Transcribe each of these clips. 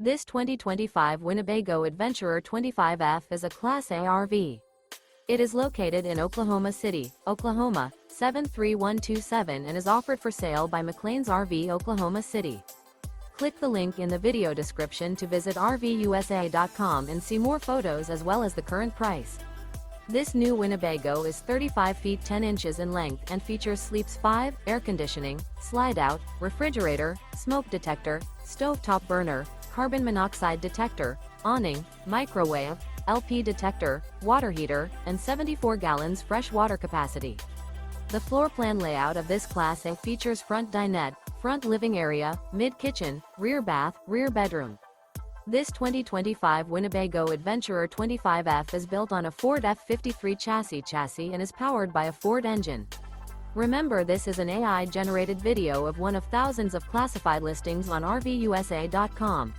This 2025 Winnebago Adventurer 25F is a Class A RV. It is located in Oklahoma City, Oklahoma, 73127 and is offered for sale by McClain's RV Oklahoma City. Click the link in the video description to visit RVUSA.com and see more photos as well as the current price. This new Winnebago is 35 feet 10 inches in length and features sleeps 5, air conditioning, slide-out, refrigerator, smoke detector, stovetop burner, carbon monoxide detector, awning, microwave, LP detector, water heater, and 74 gallons fresh water capacity. The floor plan layout of this Class A features front dinette, front living area, mid-kitchen, rear bath, rear bedroom. This 2025 Winnebago Adventurer 25F is built on a Ford F53 chassis and is powered by a Ford engine. Remember, this is an AI-generated video of one of thousands of classified listings on RVUSA.com.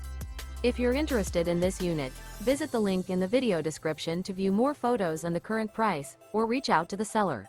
If you're interested in this unit, visit the link in the video description to view more photos and the current price, or reach out to the seller.